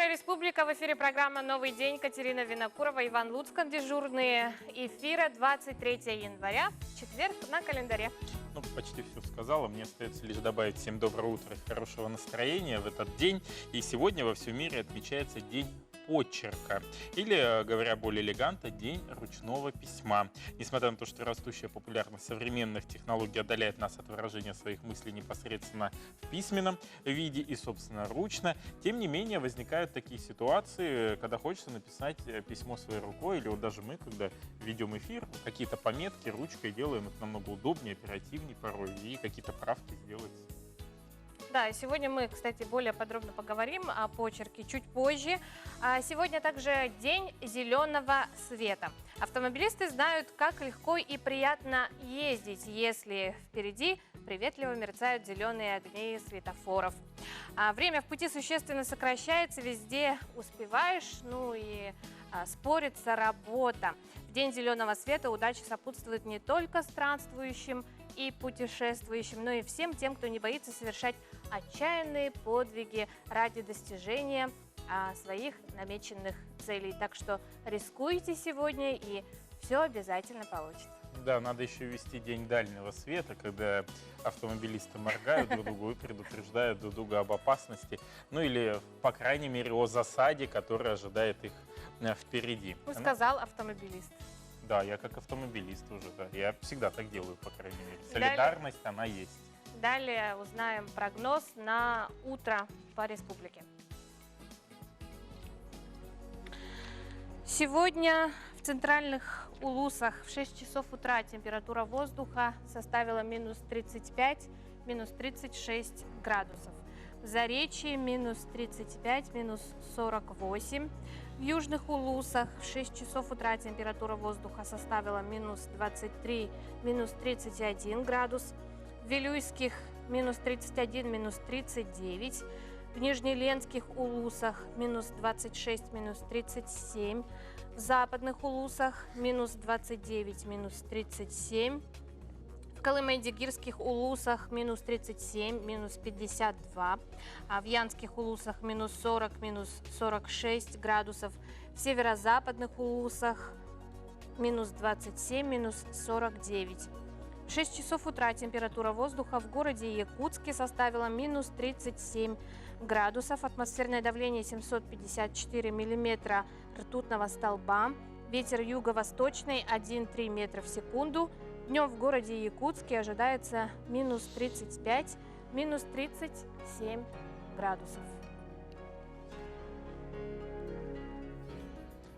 Дорогая республика, в эфире программа «Новый день». Катерина Винокурова, Иван Луцкан. Дежурные эфира 23 января, четверг на календаре. Ну, почти все сказала. Мне остается лишь добавить всем доброе утро и хорошего настроения в этот день. И сегодня во всем мире отмечается День почерка. Или, говоря более элегантно, День ручного письма. Несмотря на то, что растущая популярность современных технологий отдаляет нас от выражения своих мыслей непосредственно в письменном виде и, собственно, ручно, тем не менее возникают такие ситуации, когда хочется написать письмо своей рукой, или вот даже мы, когда ведем эфир, какие-то пометки ручкой делаем, это намного удобнее, оперативнее порой, и какие-то правки сделать. Да, и сегодня мы, кстати, более подробно поговорим о почерке чуть позже. Сегодня также день зеленого света. Автомобилисты знают, как легко и приятно ездить, если впереди приветливо мерцают зеленые огни светофоров. Время в пути существенно сокращается, везде успеваешь, ну и спорится работа. В день зеленого света удача сопутствует не только странствующим и путешествующим, но и всем тем, кто не боится совершать отчаянные подвиги ради достижения своих намеченных целей. Так что рискуйте сегодня, и все обязательно получится. Да, надо еще ввести день дальнего света, когда автомобилисты моргают друг другу и предупреждают друг друга об опасности, ну или, по крайней мере, о засаде, которая ожидает их впереди. Ну, сказал автомобилист. Да, я как автомобилист уже, да. Я всегда так делаю, по крайней мере. Солидарность, она есть. Далее узнаем прогноз на утро по республике. Сегодня в центральных Улусах в 6 часов утра температура воздуха составила минус 35, минус 36 градусов. В Заречье минус 35, минус 48. В южных Улусах в 6 часов утра температура воздуха составила минус 23, минус 31 градус. В Вилюйских минус 31, минус 39. В Нижнеленских Улусах минус 26, минус 37. В западных Улусах минус 29, минус 37. В Колымайдигирских Улусах минус 37, минус 52. А в Янских Улусах минус 40, минус 46 градусов. В северо-западных Улусах минус 27, минус 49. В 6 часов утра температура воздуха в городе Якутске составила минус 37 градусов. Атмосферное давление 754 миллиметра ртутного столба. Ветер юго-восточный 1,3 метра в секунду. Днем в городе Якутске ожидается минус 35, минус 37 градусов.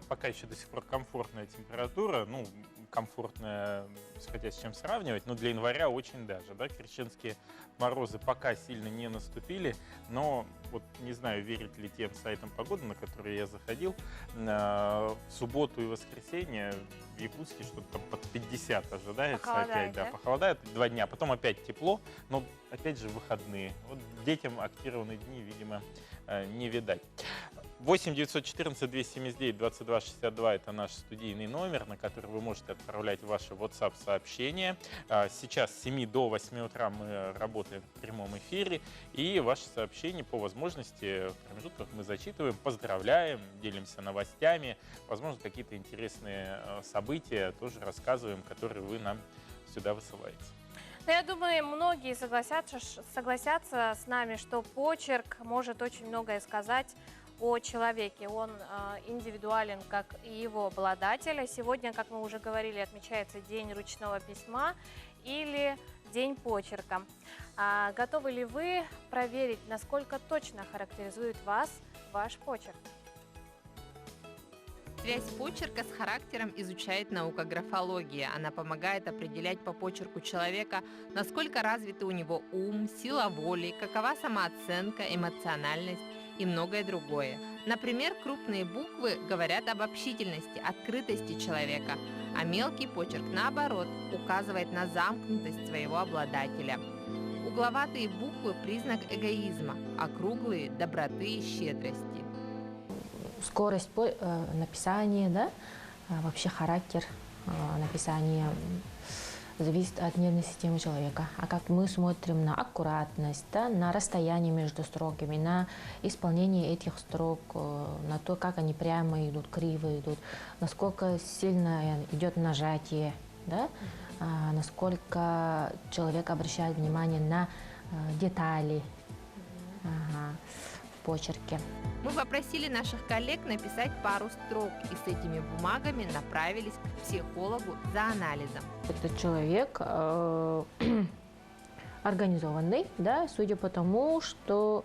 Пока еще до сих пор комфортная температура, ну, комфортная, исходя с чем сравнивать, но для января очень даже, да, крещенские морозы пока сильно не наступили, но вот не знаю, верить ли тем сайтам погоды, на которые я заходил, в субботу и воскресенье в Якутске что-то там под 50 ожидается. Похолодает, опять, да, похолодает 2 дня, потом опять тепло, но опять же выходные. Вот детям активированные дни, видимо, не видать. 8 914 279 22 62 – это наш студийный номер, на который вы можете отправлять ваши WhatsApp-сообщения. Сейчас с 7 до 8 утра мы работаем в прямом эфире, и ваши сообщения по возможности в промежутках мы зачитываем, поздравляем, делимся новостями, возможно, какие-то интересные события тоже рассказываем, которые вы нам сюда высылаете. Но я думаю, многие согласятся с нами, что почерк может очень многое сказать о человеке. Он индивидуален, как и его обладатель. Сегодня, как мы уже говорили, отмечается День ручного письма или День почерка. Готовы ли вы проверить, насколько точно характеризует вас ваш почерк? Связь почерка с характером изучает наука графология. Она помогает определять по почерку человека, насколько развиты у него ум, сила воли, какова самооценка, эмоциональность и многое другое. Например, крупные буквы говорят об общительности, открытости человека, а мелкий почерк, наоборот, указывает на замкнутость своего обладателя. Угловатые буквы – признак эгоизма, а круглые – доброты и щедрости. Скорость написания, да, вообще характер написания зависит от нервной системы человека. А как мы смотрим на аккуратность, да, на расстояние между строками, на исполнение этих строк, на то, как они прямо идут, криво идут, насколько сильно идет нажатие, да, насколько человек обращает внимание на детали в почерке. Мы попросили наших коллег написать пару строк и с этими бумагами направились к психологу за анализом. Этот человек организованный, да, судя по тому, что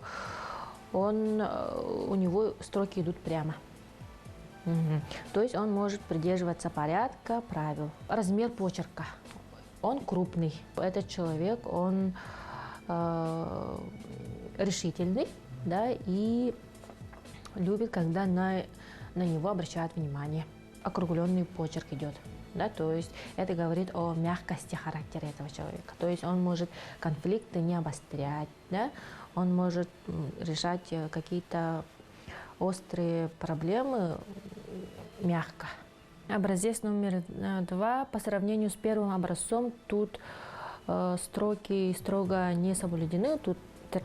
у него строки идут прямо. То есть он может придерживаться порядка, правил. Размер почерка. Он крупный. Этот человек, он решительный, да, и любит, когда на него обращают внимание. Округленный почерк идет. Да, то есть это говорит о мягкости характера этого человека. То есть он может конфликты не обострять, да, он может решать какие-то острые проблемы мягко. Образец номер 2. По сравнению с первым образцом тут строки строго не соблюдены. Тут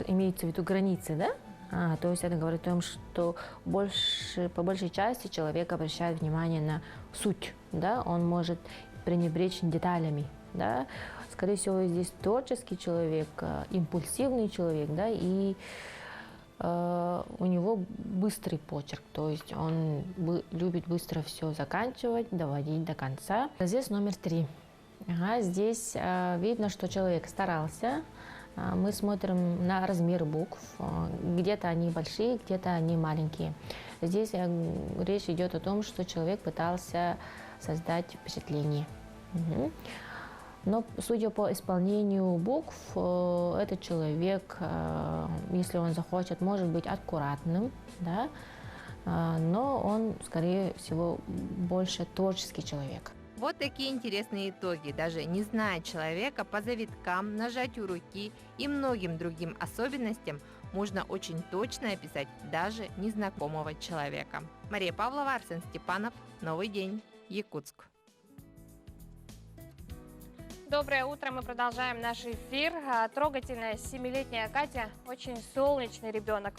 имеется в виду границы, да? То есть это говорит о том, что по большей части человек обращает внимание на суть, да? Он может пренебречь деталями, да? Скорее всего, здесь творческий человек, импульсивный человек, да, и у него быстрый почерк, то есть он любит быстро все заканчивать, доводить до конца. Здесь номер 3. Здесь видно, что человек старался. Мы смотрим на размер букв. Где-то они большие, где-то они маленькие. Здесь речь идет о том, что человек пытался создать впечатление. Но судя по исполнению букв, этот человек, если он захочет, может быть аккуратным, да? Но он, скорее всего, больше творческий человек. Вот такие интересные итоги. Даже не зная человека, по завиткам, нажатию руки и многим другим особенностям можно очень точно описать даже незнакомого человека. Мария Павлова, Арсен Степанов. Новый день. Якутск. Доброе утро, мы продолжаем наш эфир. Трогательная 7-летняя Катя очень солнечный ребенок.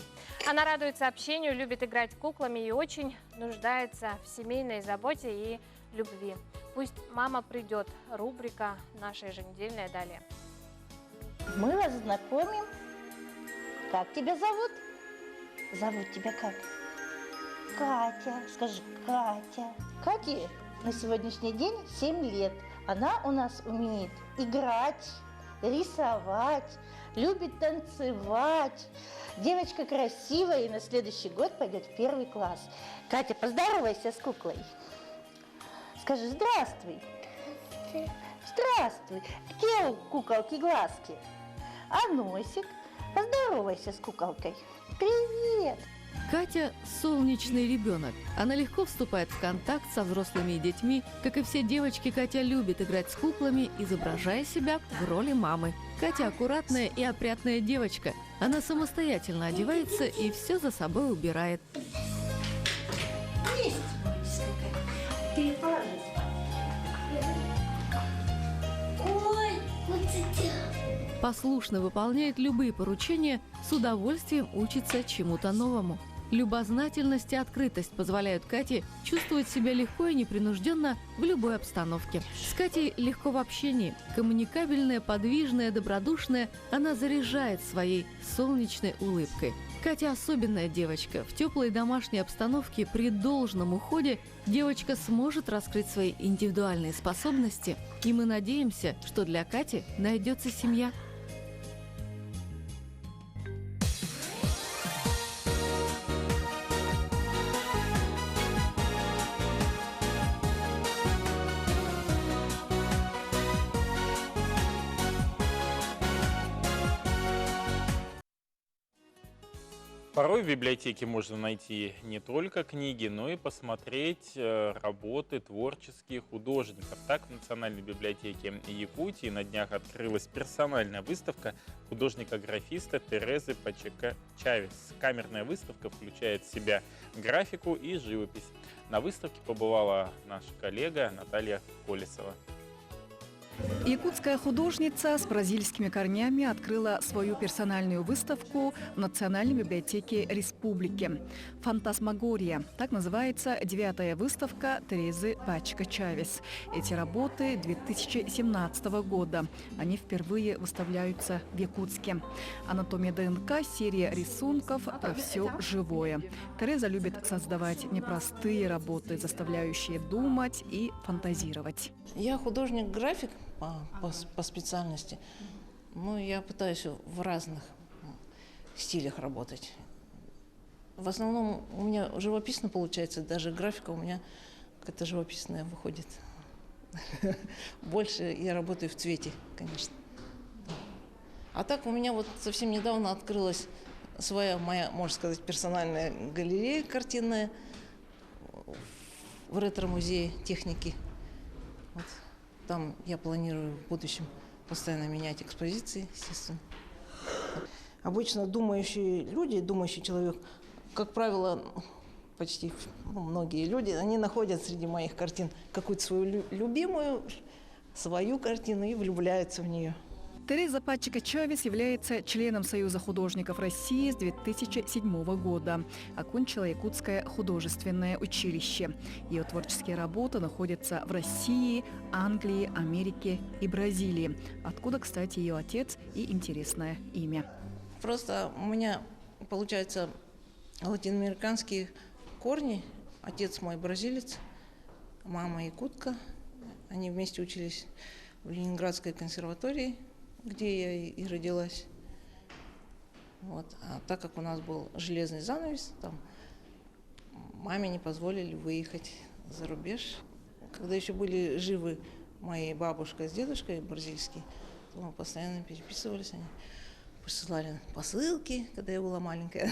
Она радуется общению, любит играть куклами и очень нуждается в семейной заботе и любви. Пусть мама придет. Рубрика наша еженедельная далее. Мы вас знакомим. Как тебя зовут? Зовут тебя как? Катя. Скажи, Катя. Кате на сегодняшний день 7 лет. Она у нас умеет играть, рисовать, любит танцевать. Девочка красивая и на следующий год пойдет в 1 класс. Катя, поздоровайся с куклой. Скажи здравствуй. Здравствуй. Какие у куколки глазки? А носик? Поздоровайся с куколкой. Привет. Катя – солнечный ребенок. Она легко вступает в контакт со взрослыми и детьми. Как и все девочки, Катя любит играть с куклами, изображая себя в роли мамы. Катя – аккуратная и опрятная девочка. Она самостоятельно одевается и все за собой убирает. Послушно выполняет любые поручения, с удовольствием учится чему-то новому. Любознательность и открытость позволяют Кате чувствовать себя легко и непринужденно в любой обстановке. С Катей легко в общении. Коммуникабельная, подвижная, добродушная, она заряжает своей солнечной улыбкой. Катя особенная девочка. В теплой домашней обстановке при должном уходе девочка сможет раскрыть свои индивидуальные способности. И мы надеемся, что для Кати найдется семья. Порой в библиотеке можно найти не только книги, но и посмотреть работы творческих художников. Так, в Национальной библиотеке Якутии на днях открылась персональная выставка художника-графиста Терезы Пачека-Чавес. Камерная выставка включает в себя графику и живопись. На выставке побывала наша коллега Наталья Колесова. Якутская художница с бразильскими корнями открыла свою персональную выставку в Национальной библиотеке Республики. «Фантасмагория» – так называется 9-я выставка Терезы Пачка-Чавес. Эти работы 2017 года. Они впервые выставляются в Якутске. «Анатомия ДНК» – серия рисунков про все живое. Тереза любит создавать непростые работы, заставляющие думать и фантазировать. Я художник-график по специальности. Ну, я пытаюсь в разных стилях работать. В основном у меня живописно получается, даже графика у меня как-то живописная выходит. Больше я работаю в цвете, конечно. А так у меня вот совсем недавно открылась своя моя, можно сказать, персональная галерея картинная в ретро-музее техники. Вот. Там я планирую в будущем постоянно менять экспозиции, естественно. Обычно думающие люди, думающий человек, как правило, почти многие люди, они находят среди моих картин какую-то свою любимую, свою картину и влюбляются в нее. Тереза Пачка-Чавес является членом Союза художников России с 2007 года. Окончила Якутское художественное училище. Ее творческие работы находятся в России, Англии, Америке и Бразилии. Откуда, кстати, ее отец и интересное имя. Просто у меня, получается, латиноамериканские корни. Отец мой бразилец, мама якутка. Они вместе учились в Ленинградской консерватории, где я и родилась. Вот. А так как у нас был железный занавес, там маме не позволили выехать за рубеж. Когда еще были живы мои бабушка с дедушкой бразильские, то мы постоянно переписывались, они присылали посылки, когда я была маленькая.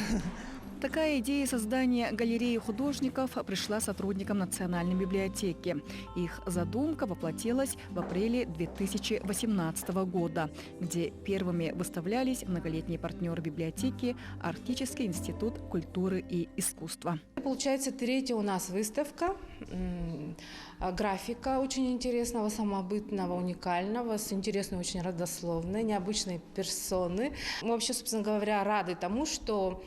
Такая идея создания галереи художников пришла сотрудникам Национальной библиотеки. Их задумка воплотилась в апреле 2018 года, где первыми выставлялись многолетние партнеры библиотеки Арктический институт культуры и искусства. Получается, третья у нас выставка. Графика очень интересного, самобытного, уникального, с интересной, очень родословной, необычной персоны. Мы вообще, собственно говоря, рады тому, что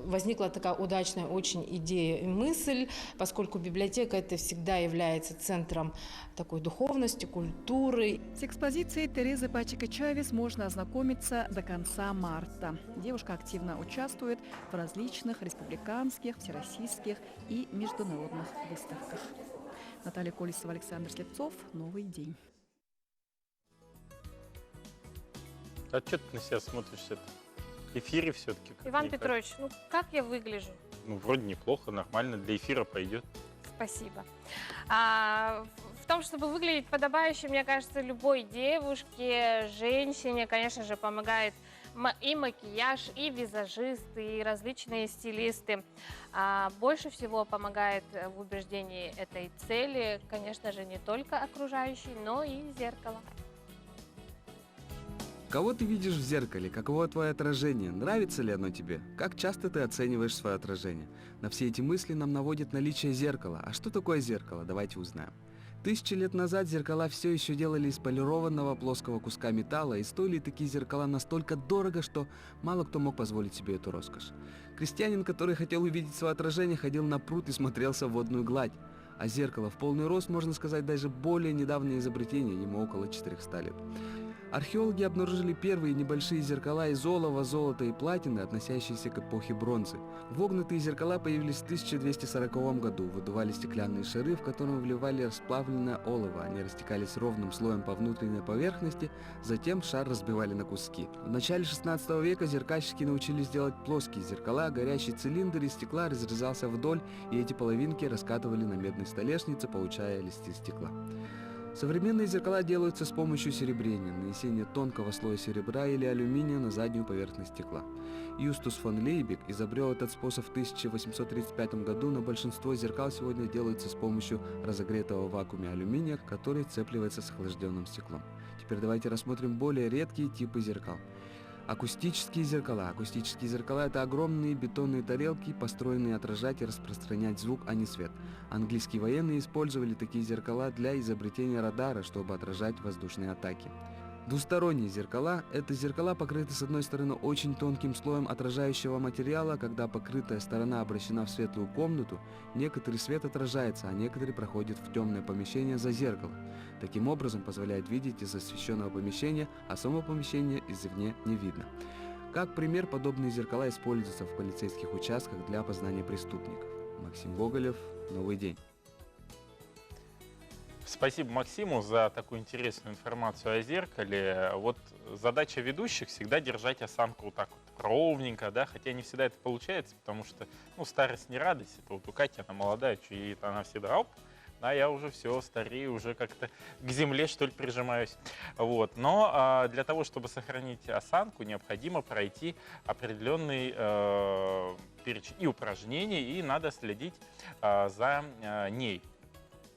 возникла такая удачная очень идея и мысль, поскольку библиотека это всегда является центром такой духовности, культуры. С экспозицией Терезы Пачка-Чавес можно ознакомиться до конца марта. Девушка активно участвует в различных республиканских, всероссийских и международных выставках. Наталья Колесова, Александр Слепцов. Новый день. А что ты на себя смотришь-то? В эфире все-таки? Иван Петрович, ну как я выгляжу? Ну, вроде неплохо, нормально, для эфира пойдет. Спасибо. В том, чтобы выглядеть подобающе, мне кажется, любой девушке, женщине, конечно же, помогает и макияж, и визажисты, и различные стилисты. Больше всего помогает в убеждении этой цели, конечно же, не только окружающий, но и зеркало. Кого ты видишь в зеркале? Каково твое отражение? Нравится ли оно тебе? Как часто ты оцениваешь свое отражение? На все эти мысли нам наводит наличие зеркала. А что такое зеркало? Давайте узнаем. Тысячи лет назад зеркала все еще делали из полированного плоского куска металла, и стоили такие зеркала настолько дорого, что мало кто мог позволить себе эту роскошь. Крестьянин, который хотел увидеть свое отражение, ходил на пруд и смотрелся в водную гладь. А зеркало в полный рост, можно сказать, даже более недавнее изобретение, ему около 400 лет. Археологи обнаружили первые небольшие зеркала из олова, золота и платины, относящиеся к эпохе бронзы. Вогнутые зеркала появились в 1240 году. Выдували стеклянные шары, в которые вливали расплавленное олово. Они растекались ровным слоем по внутренней поверхности, затем шар разбивали на куски. В начале 16 века зеркальщики научились делать плоские зеркала, горящий цилиндр из стекла разрезался вдоль, и эти половинки раскатывали на медной столешнице, получая листы стекла. Современные зеркала делаются с помощью серебрения, нанесения тонкого слоя серебра или алюминия на заднюю поверхность стекла. Юстус фон Лейбек изобрел этот способ в 1835 году, но большинство зеркал сегодня делаются с помощью разогретого в вакууме алюминия, который сцепливается с охлажденным стеклом. Теперь давайте рассмотрим более редкие типы зеркал. Акустические зеркала. Акустические зеркала – это огромные бетонные тарелки, построенные отражать и распространять звук, а не свет. Английские военные использовали такие зеркала для изобретения радара, чтобы отражать воздушные атаки. Двусторонние зеркала – это зеркала, покрыты с одной стороны очень тонким слоем отражающего материала. Когда покрытая сторона обращена в светлую комнату, некоторый свет отражается, а некоторый проходит в темное помещение за зеркало. Таким образом позволяет видеть из освещенного помещения, а само помещение извне не видно. Как пример, подобные зеркала используются в полицейских участках для опознания преступников. Максим Гоголев, «Новый день». Спасибо Максиму за такую интересную информацию о зеркале. Вот задача ведущих всегда держать осанку вот так вот ровненько, да, хотя не всегда это получается, потому что, старость не радость. Это вот у Кати, она молодая, и она всегда, оп, а я уже все, старею, уже как-то к земле, что ли, прижимаюсь. Вот. Но для того, чтобы сохранить осанку, необходимо пройти определенный перечень и упражнений, и надо следить за ней.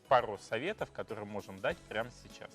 Пару советов, которые можем дать прямо сейчас.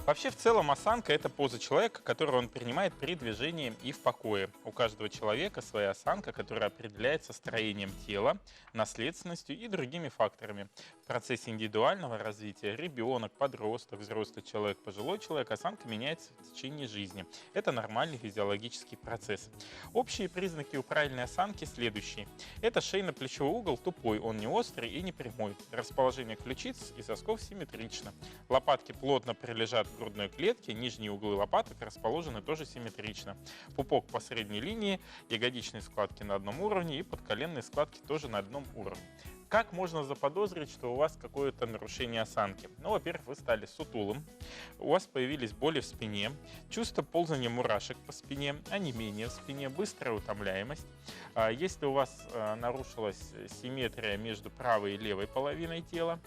Вообще, в целом, осанка – это поза человека, которую он принимает при движении и в покое. У каждого человека своя осанка, которая определяется строением тела, наследственностью и другими факторами. В процессе индивидуального развития ребенок, подросток, взрослый человек, пожилой человек, осанка меняется в течение жизни. Это нормальный физиологический процесс. Общие признаки у правильной осанки следующие. Это шейно-плечевой угол тупой, он не острый и не прямой. Расположение ключиц и сосков симметрично. Лопатки плотно прилежат к грудной клетке, нижние углы лопаток расположены тоже симметрично. Пупок по средней линии, ягодичные складки на одном уровне и подколенные складки тоже на одном уровне. Как можно заподозрить, что у вас какое-то нарушение осанки? Во-первых, вы стали сутулым, у вас появились боли в спине, чувство ползания мурашек по спине, онемение в спине, быстрая утомляемость. Если у вас нарушилась симметрия между правой и левой половиной тела.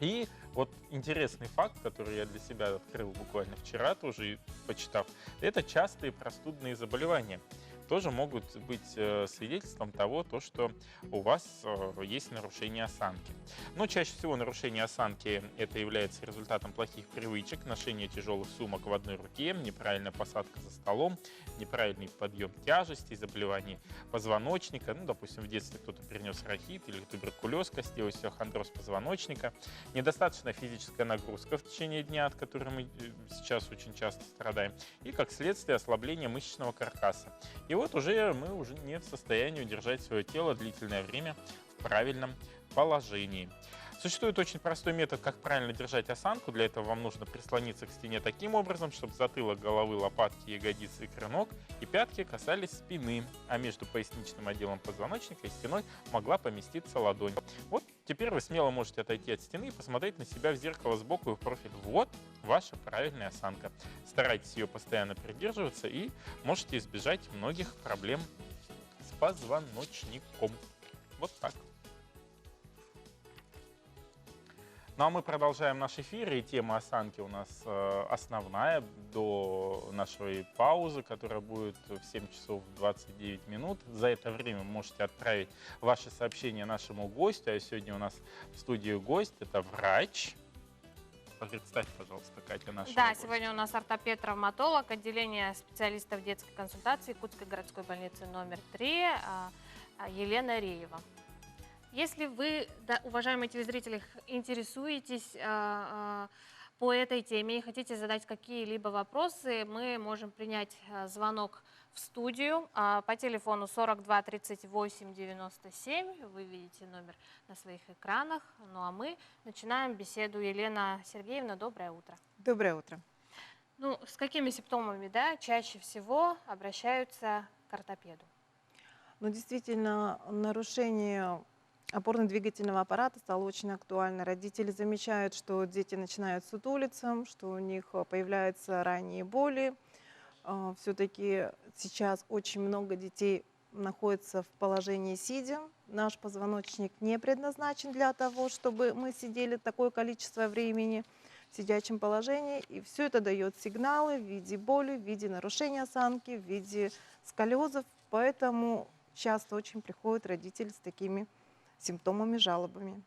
И вот интересный факт, который я для себя открыл буквально вчера, тоже и почитав, это частые простудные заболевания. Тоже могут быть свидетельством того, что у вас есть нарушение осанки. Но чаще всего нарушение осанки это является результатом плохих привычек, ношения тяжелых сумок в одной руке, неправильная посадка за столом, неправильный подъем тяжестей, заболеваний позвоночника. Допустим, в детстве кто-то перенес рахит или туберкулез костей, остеохондроз позвоночника, недостаточная физическая нагрузка в течение дня, от которой мы сейчас очень часто страдаем, и как следствие ослабление мышечного каркаса. И вот мы уже не в состоянии удержать свое тело длительное время в правильном положении. Существует очень простой метод, как правильно держать осанку. Для этого вам нужно прислониться к стене таким образом, чтобы затылок головы, лопатки, ягодицы, икры ног и пятки касались спины, а между поясничным отделом позвоночника и стеной могла поместиться ладонь. Вот теперь вы смело можете отойти от стены и посмотреть на себя в зеркало сбоку и в профиль. Вот ваша правильная осанка. Старайтесь ее постоянно придерживаться и можете избежать многих проблем с позвоночником. Вот так. Ну а мы продолжаем наш эфир, и тема осанки у нас основная до нашей паузы, которая будет в 7 часов 29 минут. За это время вы можете отправить ваши сообщения нашему гостю. А сегодня у нас в студии гость, это врач. Представь, пожалуйста, Катя, нашего гостя. Сегодня у нас ортопед-травматолог, отделение специалистов детской консультации Якутской городской больницы номер 3 Елена Реева. Если вы, уважаемые телезрители, интересуетесь по этой теме и хотите задать какие-либо вопросы, мы можем принять звонок в студию по телефону 42 38 97. Вы видите номер на своих экранах. Ну а мы начинаем беседу. Елена Сергеевна, доброе утро. Доброе утро. С какими симптомами чаще всего обращаются к ортопеду? Действительно, нарушение опорно-двигательного аппарата стало очень актуально. Родители замечают, что дети начинают сутулиться, что у них появляются ранние боли. Все-таки сейчас очень много детей находится в положении сидя. Наш позвоночник не предназначен для того, чтобы мы сидели такое количество времени в сидячем положении. И все это дает сигналы в виде боли, в виде нарушения осанки, в виде сколиозов. Поэтому часто очень приходят родители с такими симптомами, жалобами.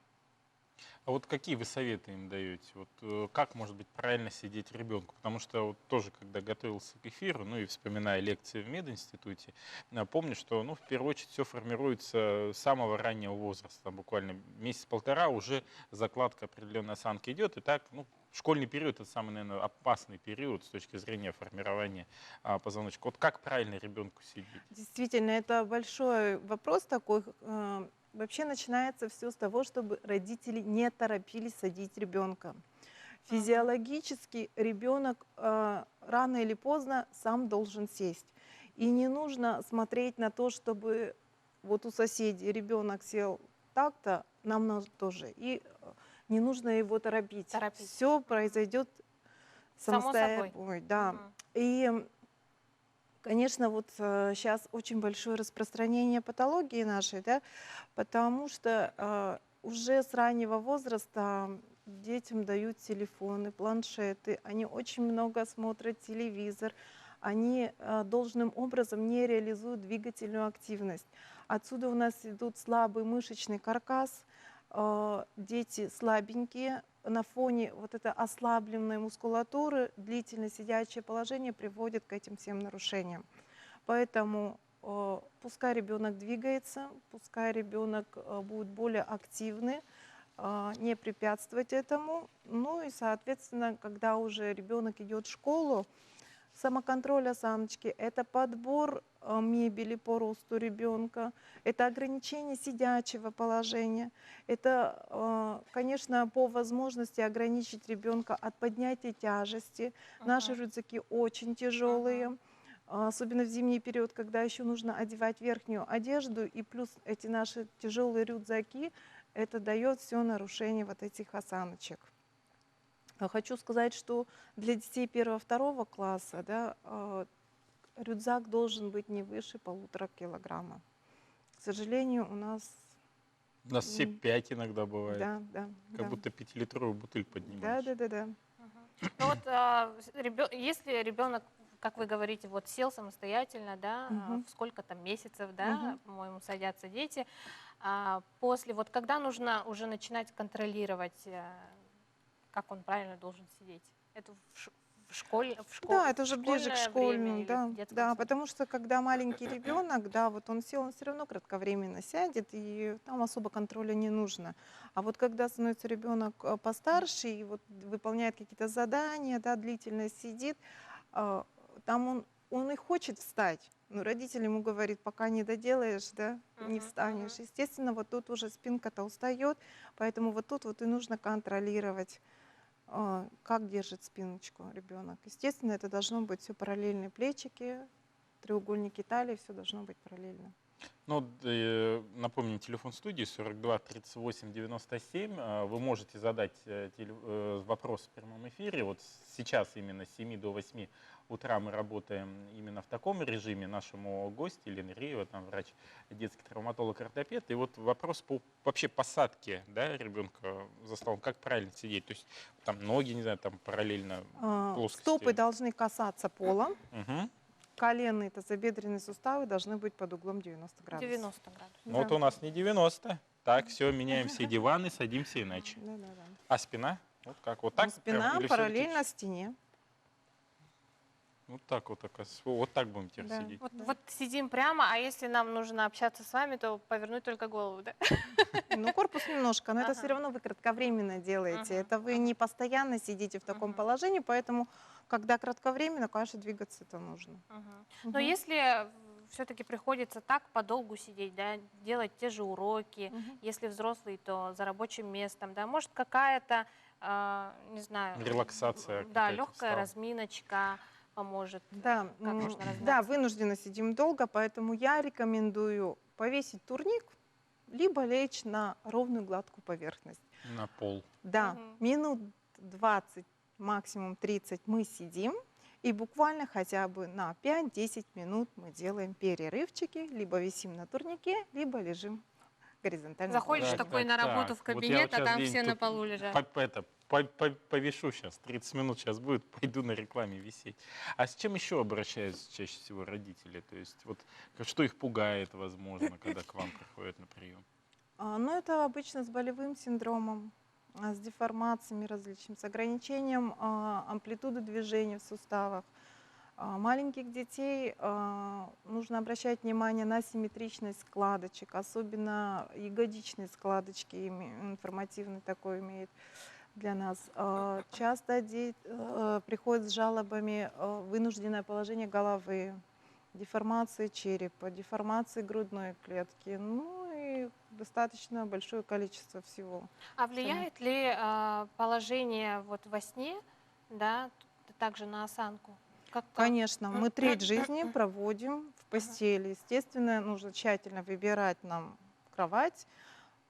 А вот какие вы советы им даете? Вот как, может быть, правильно сидеть ребенку? Потому что вот тоже, когда готовился к эфиру, ну и вспоминая лекции в мединституте, помню, что, ну, в первую очередь, все формируется с самого раннего возраста. Там буквально месяц-полтора уже закладка определенной осанки идет. И так, ну, школьный период — это самый, наверное, опасный период с точки зрения формирования позвоночника. Вот как правильно ребенку сидеть? Действительно, это большой вопрос такой. Вообще начинается все с того, чтобы родители не торопились садить ребенка. Физиологически ребенок рано или поздно сам должен сесть. И не нужно смотреть на то, чтобы вот у соседей ребенок сел так-то, нам надо тоже. И не нужно его торопить. Все произойдет Само собой. самостоятельно. Да. И, конечно, вот сейчас очень большое распространение патологии нашей, да, потому что уже с раннего возраста детям дают телефоны, планшеты, они очень много смотрят телевизор, они должным образом не реализуют двигательную активность. Отсюда у нас идут слабый мышечный каркас, дети слабенькие, на фоне вот этой ослабленной мускулатуры длительно сидячее положение приводит к этим всем нарушениям. Поэтому пускай ребенок двигается, пускай ребенок будет более активный, не препятствовать этому. Ну и, соответственно, когда уже ребенок идет в школу, самоконтроль осаночки – это подбор мебели по росту ребенка, это ограничение сидячего положения, это, конечно, по возможности ограничить ребенка от поднятия тяжести. Наши рюкзаки очень тяжелые, особенно в зимний период, когда еще нужно одевать верхнюю одежду, и плюс эти наши тяжелые рюкзаки, это дает все нарушение вот этих осаночек. Хочу сказать, что для детей 1-2 класса, да, рюкзак должен быть не выше 1,5 килограмма. К сожалению, у нас... У нас все 5 иногда бывает. Да, да. Как будто 5-литровую бутыль поднимаешь. Да. Ну вот если ребенок, как вы говорите, вот сел самостоятельно, да, в сколько-то месяцев, да, по-моему, садятся дети, после, вот когда нужно уже начинать контролировать, как он правильно должен сидеть? Это в школе? Да, это уже ближе к школьному, да, да, потому что когда маленький ребенок, да, вот он сел, он все равно кратковременно сядет, и там особо контроля не нужно. А вот когда становится ребенок постарше и вот выполняет какие-то задания, да, длительно сидит, там он и хочет встать, но родитель ему говорит, пока не доделаешь, да, не встанешь. Естественно, вот тут уже спинка-то устает, поэтому вот тут вот и нужно контролировать, как держит спиночку ребенок. Естественно, это должно быть все параллельные плечики, треугольники талии, все должно быть параллельно. Ну, напомню, телефон студии 42 38 97. Вы можете задать вопрос в прямом эфире. Вот сейчас именно с 7 до 8 утра мы работаем именно в таком режиме. Нашему гостю Елена Риева, там врач, детский травматолог-ортопед. И вот вопрос по вообще посадке, да, ребенка за столом. Как правильно сидеть? То есть там ноги, не знаю, там параллельно плоскости. Стопы должны касаться пола. Угу. Коленные тазобедренные суставы должны быть под углом 90 градусов. 90 градусов. Ну вот у нас не 90. Так, все, меняем все диваны, садимся иначе. Да. А спина? Вот как? Вот так? Спина прям? Или параллельно стене. Вот так вот, оказывается. Вот так будем теперь Да. сидеть. Вот сидим прямо, а если нам нужно общаться с вами, то повернуть только голову, да? Ну, корпус немножко, но это все равно вы кратковременно делаете. Это вы не постоянно сидите в таком положении, поэтому, когда кратковременно, конечно, двигаться это нужно. Но если все-таки приходится так подолгу сидеть, да, делать те же уроки, если взрослый, то за рабочим местом, да, может какая-то, не знаю... Релаксация. Да, легкая разминочка поможет. Да, Как можно размяться? да, вынуждены сидим долго, поэтому я рекомендую повесить турник, либо лечь на ровную гладкую поверхность. На пол. Да, минут 20, максимум 30 мы сидим, и буквально хотя бы на 5-10 минут мы делаем перерывчики, либо висим на турнике, либо лежим горизонтально. Заходишь такой на работу в кабинет, а там все на полу лежат. Повешу сейчас, 30 минут сейчас будет, пойду на рекламе висеть. А с чем еще обращаются чаще всего родители? То есть вот что их пугает, возможно, когда к вам приходят на прием? Ну, это обычно с болевым синдромом. с деформациями различными, с ограничением амплитуды движения в суставах. Маленьких детей нужно обращать внимание на симметричность складочек, особенно ягодичные складочки информативный такой имеет для нас. Часто дети приходят с жалобами вынужденное положение головы, деформации черепа, деформации грудной клетки, ну и достаточно большое количество всего. А влияет ли положение вот во сне, да, также на осанку? Конечно, мы треть жизни проводим в постели. Естественно, нужно тщательно выбирать нам кровать,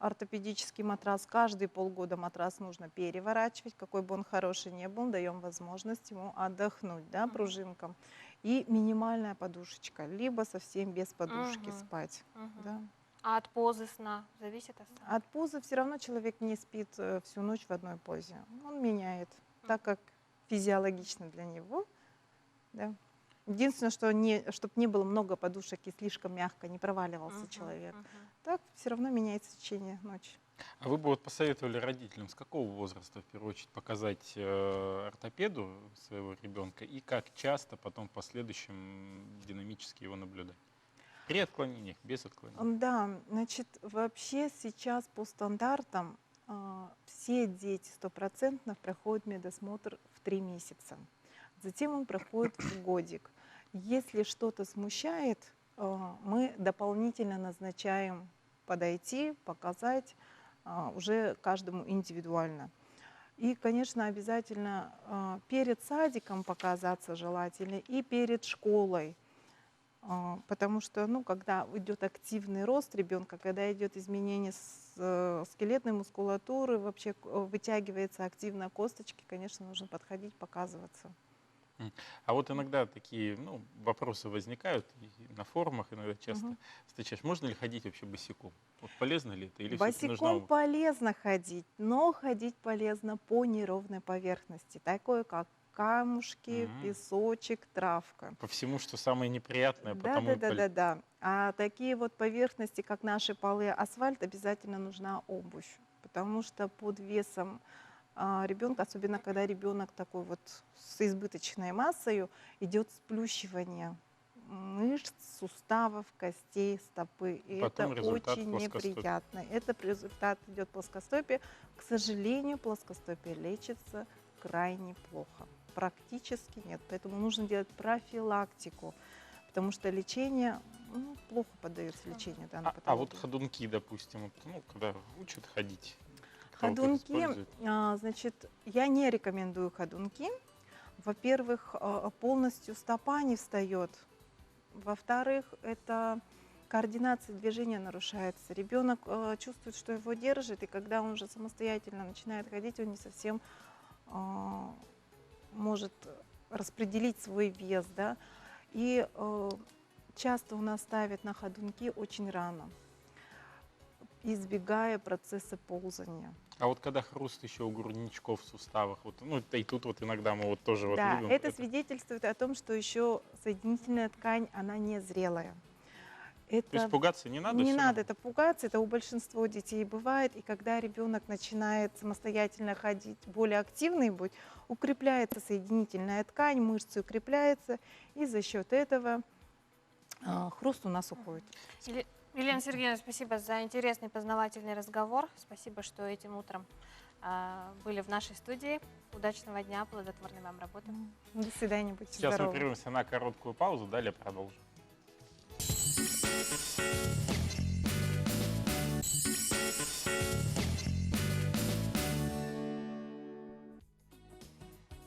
ортопедический матрас. Каждые полгода матрас нужно переворачивать, какой бы он хороший ни был, даем возможность ему отдохнуть, да, пружинкам. И минимальная подушечка, либо совсем без подушки спать. Да. А от позы сна зависит от сна? От позы все равно человек не спит всю ночь в одной позе. Он меняет, так как физиологично для него. Да. Единственное, что чтобы не было много подушек и слишком мягко не проваливался человек. Так все равно меняется течение ночи. А вы бы вот посоветовали родителям с какого возраста в первую очередь показать ортопеду своего ребенка и как часто потом в последующем динамически его наблюдать? При отклонениях, без отклонений? Да, значит, вообще сейчас по стандартам все дети 100% проходят медосмотр в 3 месяца. Затем он проходит в годик. Если что-то смущает, мы дополнительно назначаем подойти, показать уже каждому индивидуально. И, конечно, обязательно перед садиком показаться желательно и перед школой. Потому что, ну, когда идет активный рост ребенка, когда идет изменение скелетной мускулатуры, вообще вытягивается активно косточки, конечно, нужно подходить, показываться. А вот иногда такие вопросы возникают и на форумах, иногда часто встречаешь. Можно ли ходить вообще босиком? Вот полезно ли это? Или босиком полезно ходить, но ходить полезно по неровной поверхности, такой как камушки, песочек, травка. По всему, что самое неприятное, Да. А такие вот поверхности, как наши полы, асфальт, обязательно нужна обувь, потому что под весом ребенка, особенно когда ребенок такой вот с избыточной массой, идет сплющивание мышц, суставов, костей, стопы. И это очень неприятно. Это результат идет плоскостопия. К сожалению, плоскостопие лечится крайне плохо. Практически нет. Поэтому нужно делать профилактику, потому что лечение плохо поддается лечению данной патологии. А вот ходунки, допустим, когда учат ходить? Ходунки, значит, я не рекомендую ходунки. Во-первых, полностью стопа не встает. Во-вторых, это координация движения нарушается. Ребенок чувствует, что его держит, и когда он уже самостоятельно начинает ходить, он не совсем может распределить свой вес. Да? И часто у нас ставят на ходунки очень рано, избегая процесса ползания. А вот когда хруст еще у грудничков в суставах, и тут вот иногда мы вот тоже да, любим. Это свидетельствует о том, что еще соединительная ткань, она не зрелая. То есть пугаться не надо? Не надо это пугаться, это у большинства детей бывает. И когда ребенок начинает самостоятельно ходить, более активный будет, укрепляется соединительная ткань, мышцы укрепляются, и за счет этого хруст у нас уходит. Елена Сергеевна, спасибо за интересный познавательный разговор. Спасибо, что этим утром были в нашей студии. Удачного дня, плодотворной вам работы. До свидания, будьте Сейчас здоровы. мы прервемся на короткую паузу, далее продолжим.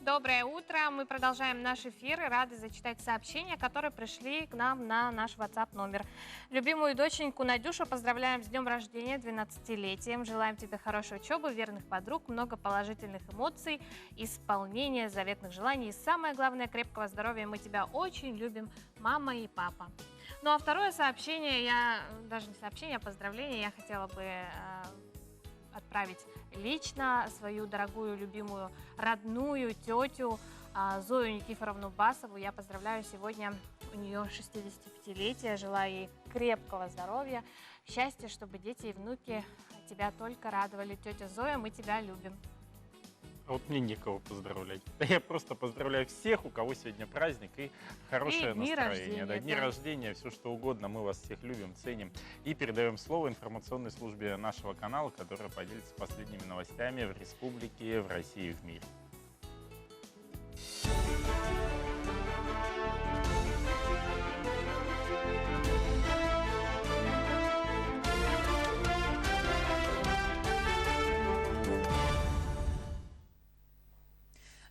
Доброе утро. Мы продолжаем наш эфир и рады зачитать сообщения, которые пришли к нам на наш WhatsApp номер. Любимую доченьку Надюшу поздравляем с днем рождения, 12-летием. Желаем тебе хорошей учебы, верных подруг, много положительных эмоций, исполнения заветных желаний и, самое главное, крепкого здоровья. Мы тебя очень любим, мама и папа. Ну а второе сообщение, даже не сообщение, а поздравление, я хотела бы отправить лично свою дорогую, любимую, родную тетю Зою Никифоровну Басову. Я поздравляю сегодня у нее 65-летие. Желаю ей крепкого здоровья, счастья, чтобы дети и внуки тебя только радовали. Тетя Зоя, мы тебя любим. А вот мне некого поздравлять. Я просто поздравляю всех, у кого сегодня праздник и хорошее И дни настроение. рождения, Дни да. рождения, все что угодно. Мы вас всех любим, ценим. И передаем слово информационной службе нашего канала, которая поделится последними новостями в республике, в России и в мире.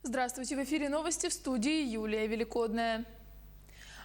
Здравствуйте, в эфире новости, в студии Юлия Великодная.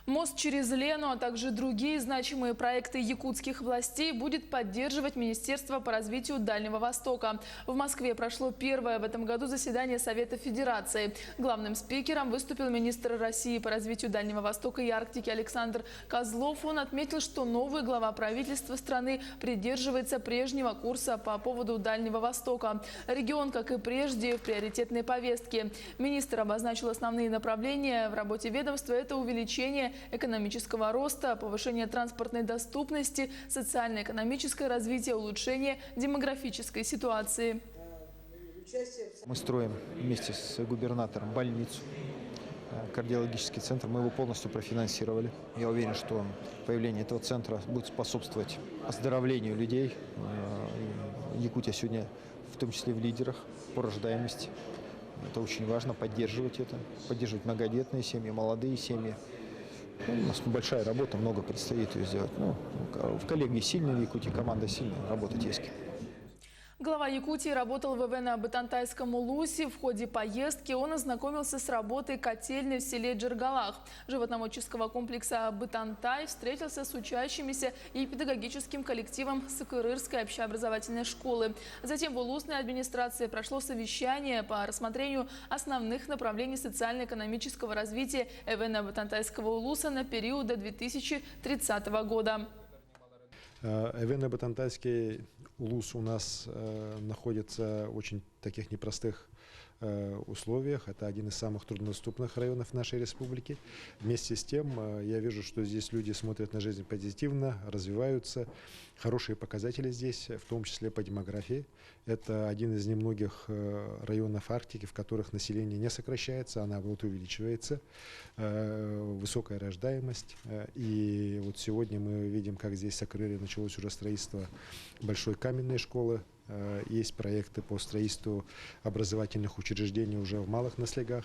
Мост через Лену, а также другие значимые проекты якутских властей будет поддерживать Министерство по развитию Дальнего Востока. В Москве прошло первое в этом году заседание Совета Федерации. Главным спикером выступил министр России по развитию Дальнего Востока и Арктики Александр Козлов. Он отметил, что новый глава правительства страны придерживается прежнего курса по поводу Дальнего Востока. Регион, как и прежде, в приоритетной повестке. Министр обозначил основные направления в работе ведомства. Это увеличение экономического роста, повышение транспортной доступности, социально-экономическое развитие, улучшение демографической ситуации. Мы строим вместе с губернатором больницу, кардиологический центр. Мы его полностью профинансировали. Я уверен, что появление этого центра будет способствовать оздоровлению людей. Якутия сегодня в том числе в лидерах по рождаемости. Это очень важно, поддерживать это, поддерживать многодетные семьи, молодые семьи. У нас большая работа, много предстоит ее сделать. В коллегии сильные в Якутии, команда сильная, работать есть. Глава Якутии работал в Эвено-Батантайском улусе. В ходе поездки он ознакомился с работой котельной в селе Джергалах. Животноводческого комплекса Батантай встретился с учащимися и педагогическим коллективом Сакырырской общеобразовательной школы. Затем в улусной администрации прошло совещание по рассмотрению основных направлений социально-экономического развития Эвено-Батантайского улуса на период до 2030 года. Эвено-Батантайский улус у нас находится в очень таких непростых условиях. Это один из самых труднодоступных районов нашей республики. Вместе с тем, я вижу, что здесь люди смотрят на жизнь позитивно, развиваются. Хорошие показатели здесь, в том числе по демографии. Это один из немногих районов Арктики, в которых население не сокращается, а наоборот увеличивается. Высокая рождаемость. И вот сегодня мы видим, как здесь в Сакырыре началось уже строительство большой каменной школы. Есть проекты по строительству образовательных учреждений уже в малых наслегах.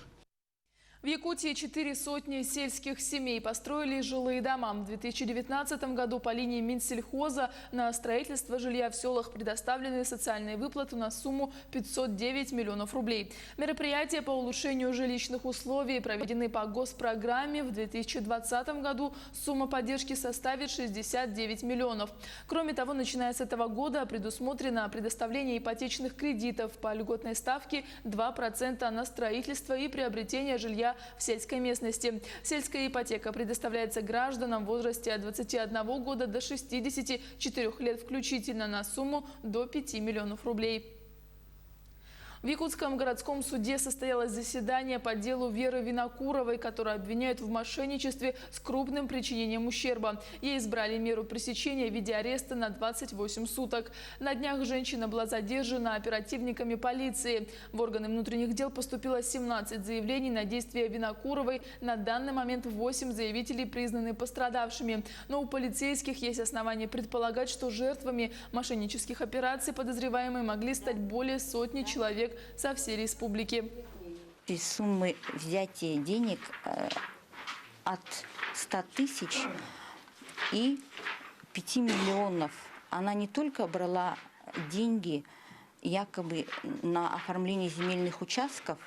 В Якутии 400 сельских семей построили жилые дома. В 2019 году по линии Минсельхоза на строительство жилья в селах предоставлены социальные выплаты на сумму 509 миллионов рублей. Мероприятия по улучшению жилищных условий проведены по госпрограмме. В 2020 году сумма поддержки составит 69 миллионов. Кроме того, начиная с этого года предусмотрено предоставление ипотечных кредитов по льготной ставке 2% на строительство и приобретение жилья в сельской местности. Сельская ипотека предоставляется гражданам в возрасте от 21 года до 64 лет включительно на сумму до 5 миллионов рублей. В Якутском городском суде состоялось заседание по делу Веры Винокуровой, которую обвиняют в мошенничестве с крупным причинением ущерба. Ей избрали меру пресечения в виде ареста на 28 суток. На днях женщина была задержана оперативниками полиции. В органы внутренних дел поступило 17 заявлений на действия Винокуровой. На данный момент 8 заявителей признаны пострадавшими. Но у полицейских есть основания предполагать, что жертвами мошеннических операций подозреваемые могли стать более сотни человек со всей республики. Суммы взятия денег от 100 тысяч и 5 миллионов. Она не только брала деньги якобы на оформление земельных участков,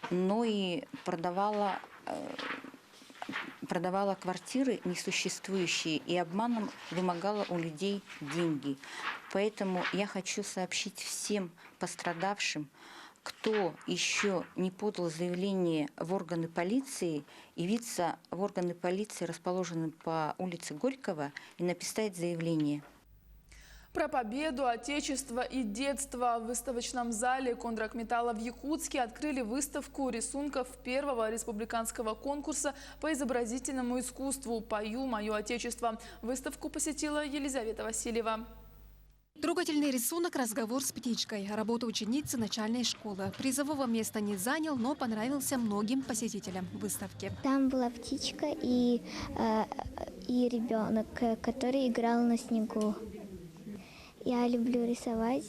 но и продавала квартиры несуществующие и обманом вымогала у людей деньги. Поэтому я хочу сообщить всем пострадавшим, кто еще не подал заявление в органы полиции, явиться в органы полиции, расположенные по улице Горького, и написать заявление. Про победу, отечество и детство в выставочном зале Кондрагметалла в Якутске открыли выставку рисунков первого республиканского конкурса по изобразительному искусству «Пою мое отечество». Выставку посетила Елизавета Васильева. Трогательный рисунок «Разговор с птичкой». Работа ученицы начальной школы. Призового места не занял, но понравился многим посетителям выставки. Там была птичка и ребенок, который играл на снегу. Я люблю рисовать.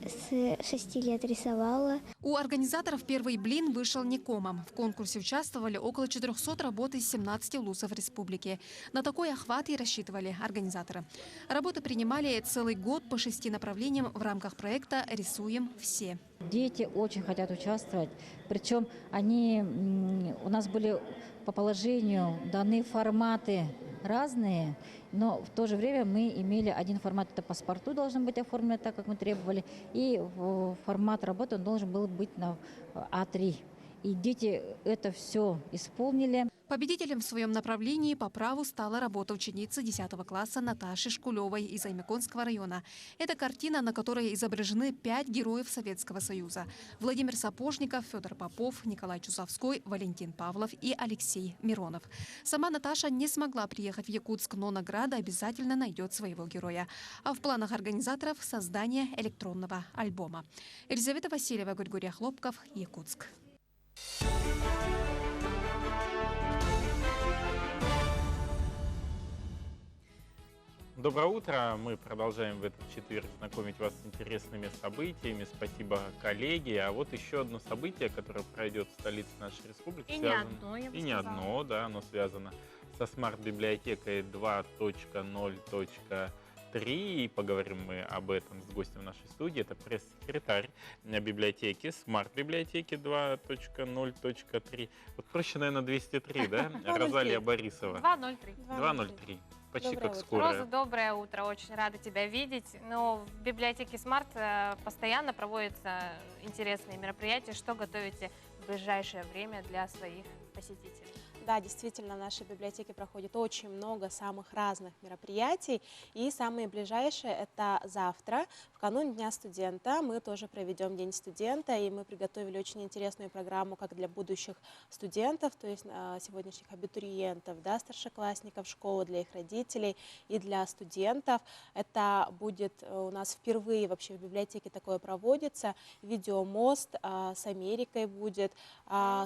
С 6 лет рисовала. У организаторов первый блин вышел не комом. В конкурсе участвовали около 400 работ из 17 улусов республики. На такой охват и рассчитывали организаторы. Работы принимали целый год по 6 направлениям в рамках проекта «Рисуем все». Дети очень хотят участвовать. Причем у нас были по положению даны форматы разные, но в то же время мы имели один формат, это паспорту должен быть оформлен так, как мы требовали, и формат работы он должен был быть на А3. И дети это все исполнили. Победителем в своем направлении по праву стала работа ученицы 10 класса Наташи Шкулевой из Аймяконского района. Это картина, на которой изображены 5 героев Советского Союза. Владимир Сапожников, Федор Попов, Николай Чусовской, Валентин Павлов и Алексей Миронов. Сама Наташа не смогла приехать в Якутск, но награда обязательно найдет своего героя. А в планах организаторов создание электронного альбома. Елизавета Васильева, Григорий Хлопков, Якутск. Доброе утро. Мы продолжаем в этот четверг знакомить вас с интересными событиями. Спасибо, коллеги. А вот еще одно событие, которое пройдет в столице нашей республики. И не одно, я бы И не сказала. одно, да, оно связано со смарт-библиотекой 2.0.3. И поговорим мы об этом с гостем нашей студии. Это пресс-секретарь библиотеки, смарт-библиотеки 2.0.3. Вот проще, наверное, 203, да? Розалия Борисова. 2.03. 2.03. Почти Доброе как утро. скорая. Роза, доброе утро. Очень рада тебя видеть. Но в библиотеке Смарт постоянно проводятся интересные мероприятия. Что готовите в ближайшее время для своих посетителей? Да, действительно, в нашей библиотеке проходит очень много самых разных мероприятий. И самые ближайшие – это завтра, в канун Дня студента. Мы тоже проведем День студента, и мы приготовили очень интересную программу как для будущих студентов, то есть сегодняшних абитуриентов, да, старшеклассников школы, для их родителей и для студентов. Это будет у нас впервые вообще в библиотеке такое проводится. Видеомост с Америкой будет.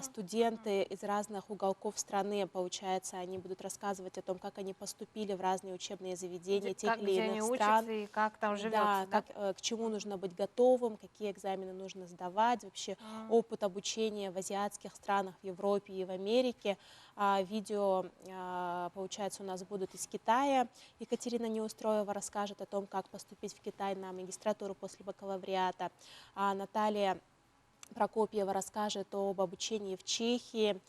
Студенты из разных уголков страны, получается, они будут рассказывать о том, как они поступили в разные учебные заведения тех или где они иных стран. учатся и как там живется. Да, Да? к чему нужно быть готовым, какие экзамены нужно сдавать, вообще опыт обучения в азиатских странах, в Европе и в Америке. Видео, получается, у нас будут из Китая. Екатерина Неустроева расскажет о том, как поступить в Китай на магистратуру после бакалавриата. Наталья Прокопьева расскажет об обучении в Чехии.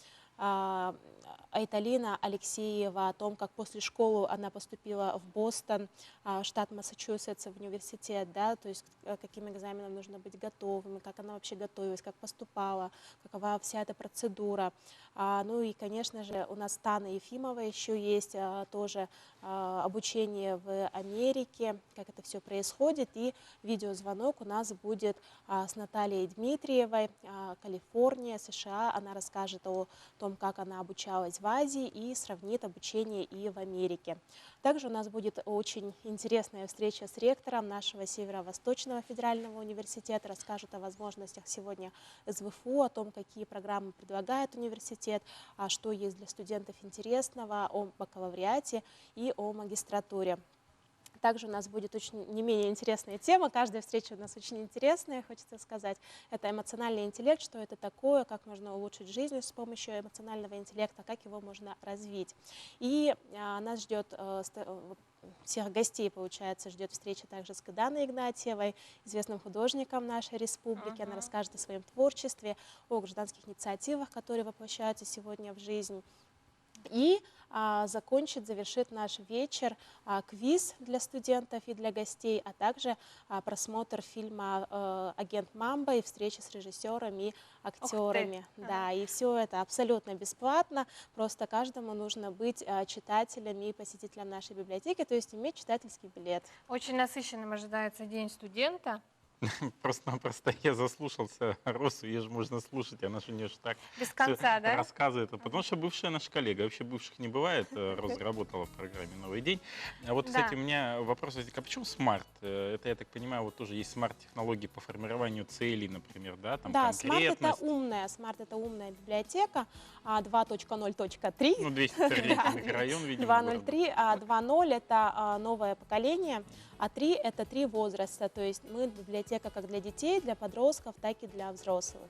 Айталина Алексеева о том, как после школы она поступила в Бостон, штат Массачусетс, в университет, да, то есть каким экзаменам нужно быть готовыми, как она вообще готовилась, как поступала, какова вся эта процедура. Ну и, конечно же, у нас Тана Ефимова еще есть тоже обучение в Америке, как это все происходит, и видеозвонок у нас будет с Натальей Дмитриевой, Калифорния, США. Она расскажет о том, как она обучалась в Азии и сравнит обучение и в Америке. Также у нас будет очень интересная встреча с ректором нашего Северо-Восточного федерального университета. Расскажет о возможностях сегодня СВФУ, о том, какие программы предлагает университет, что есть для студентов интересного о бакалавриате и о магистратуре. Также у нас будет не менее интересная тема. Каждая встреча у нас очень интересная, хочется сказать. Это эмоциональный интеллект, что это такое, как можно улучшить жизнь с помощью эмоционального интеллекта, как его можно развить. И нас ждет, всех гостей, получается, ждет встреча также с Каданой Игнатьевой, известным художником нашей республики. Она расскажет о своем творчестве, о гражданских инициативах, которые воплощаются сегодня в жизнь. И завершит наш вечер квиз для студентов и для гостей, а также просмотр фильма «Агент Мамба» и встречи с режиссерами и актерами. Да, и все это абсолютно бесплатно, просто каждому нужно быть читателем и посетителем нашей библиотеки, то есть иметь читательский билет. Очень насыщенным ожидается День студента. Просто-напросто я заслушался Росу, ее же можно слушать, она же не так Без всё конца, да? рассказывает. Потому что бывшая наша коллега, вообще бывших не бывает, Роса работала в программе «Новый день». А вот, кстати, Да. у меня вопрос возник, а почему смарт? Это, я так понимаю, вот тоже есть смарт-технологии по формированию целей, например, да, там Да, конкретность. Смарт это умная библиотека 2.0.3. Ну, 203 Да. микрорайон, видимо, 2.03, а 2.0 это новое поколение, а 3 это 3 возраста. То есть мы библиотека как для детей, для подростков, так и для взрослых.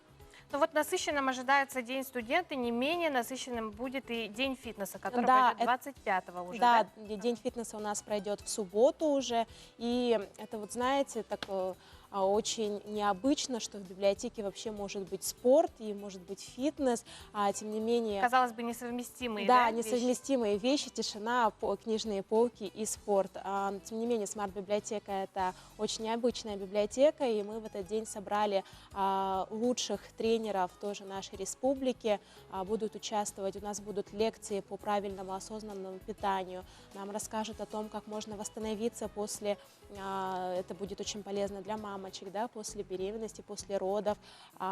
Ну вот насыщенным ожидается День студента, не менее насыщенным будет и День фитнеса, который Да, пройдет 25-го уже, Да, День фитнеса у нас пройдет в субботу уже. И это вот, знаете, так очень необычно, что в библиотеке вообще может быть спорт и может быть фитнес, а тем не менее... Казалось бы, несовместимые, Да, вещи? несовместимые вещи, тишина, книжные полки и спорт. Тем не менее, смарт-библиотека – это очень необычная библиотека, и мы в этот день собрали лучших тренеров тоже нашей республики, будут участвовать, у нас будут лекции по правильному осознанному питанию, нам расскажут о том, как можно восстановиться после, это будет очень полезно для мамочек, да, после беременности, после родов,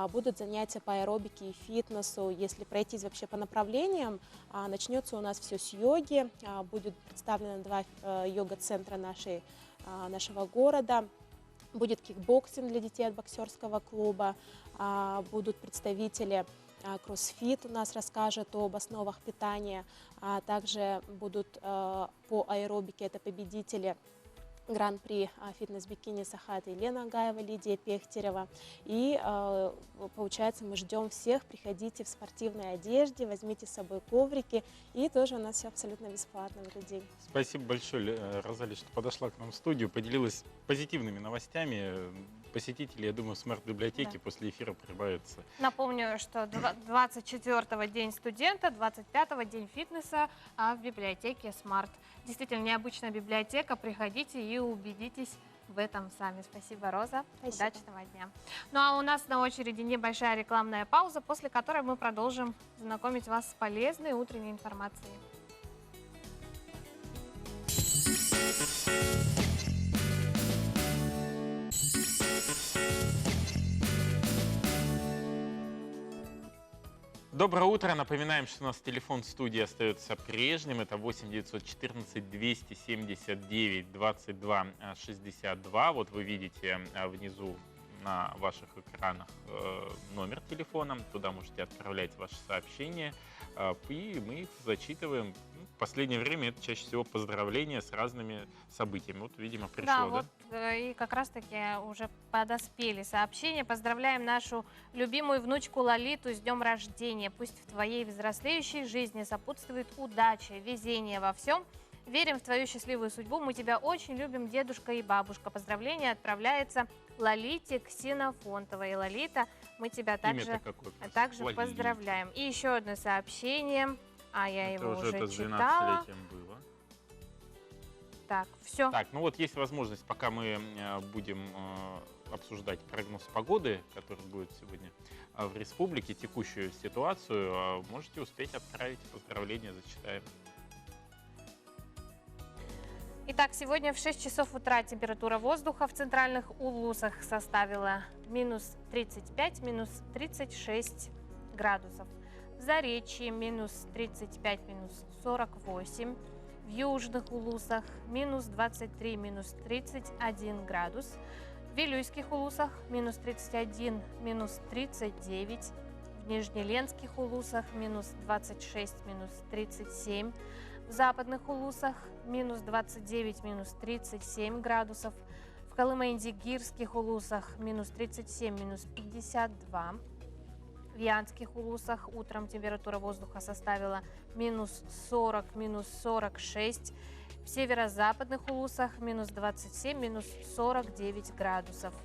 будут занятия по аэробике и фитнесу, если пройтись вообще по направлениям, начнется у нас все с йоги, будет представлено 2 йога-центра нашего города, будет кикбоксинг для детей от боксерского клуба, будут представители кроссфит у нас расскажет об основах питания, также будут по аэробике, это победители Гран-при фитнес-бикини Сахат и Лена Агаева, Лидия Пехтерева. И получается, мы ждем всех, приходите в спортивной одежде, возьмите с собой коврики, и тоже у нас все абсолютно бесплатно в этот день. Спасибо большое, Розали, что подошла к нам в студию, поделилась позитивными новостями. Посетители, я думаю, в смарт-библиотеке после эфира прибавится. Напомню, что 24-го день студента, 25-го день фитнеса в библиотеке Смарт. Действительно необычная библиотека. Приходите и убедитесь в этом сами. Спасибо, Роза. Спасибо. Удачного дня. Ну а у нас на очереди небольшая рекламная пауза, после которой мы продолжим знакомить вас с полезной утренней информацией. Доброе утро. Напоминаем, что у нас телефон студии остается прежним. Это 8 914 279 22 62. Вот вы видите внизу на ваших экранах номер телефона. Туда можете отправлять ваши сообщения. И мы их зачитываем. В последнее время это чаще всего поздравления с разными событиями. Вот, видимо, пришло, да? Вот и как раз-таки уже подоспели сообщения. Поздравляем нашу любимую внучку Лолиту с днем рождения. Пусть в твоей взрослеющей жизни сопутствует удача, везение во всем. Верим в твою счастливую судьбу. Мы тебя очень любим, дедушка и бабушка. Поздравление отправляется Лолите Ксенофонтовой. Лолита, мы тебя также поздравляем. И еще одно сообщение. Я его уже это с читала. 12-летием было. Так, все. Так, ну вот есть возможность, пока мы будем обсуждать прогноз погоды, который будет сегодня в республике, текущую ситуацию, можете успеть отправить поздравления, зачитаем. Итак, сегодня в 6 часов утра температура воздуха в центральных улусах составила минус 35, минус 36 градусов. В Заречье минус 35, минус 48. В южных улусах минус 23, минус 31 градус. В Вилюйских улусах минус 31, минус 39. В Нижнеленских улусах минус 26, минус 37. В западных улусах минус 29, минус 37 градусов. В Колымаги-Гирских улусах минус 37, минус 52. В Янских улусах утром температура воздуха составила минус 40, минус 46. В северо-западных улусах минус 27, минус 49 градусов.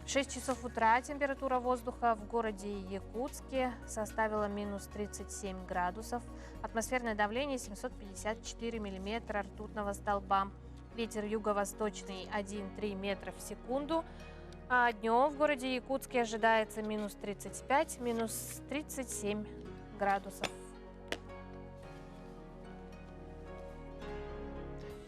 В 6 часов утра температура воздуха в городе Якутске составила минус 37 градусов. Атмосферное давление 754 миллиметра ртутного столба. Ветер юго-восточный 1,3 метра в секунду. А днем в городе Якутске ожидается минус 35, минус 37 градусов.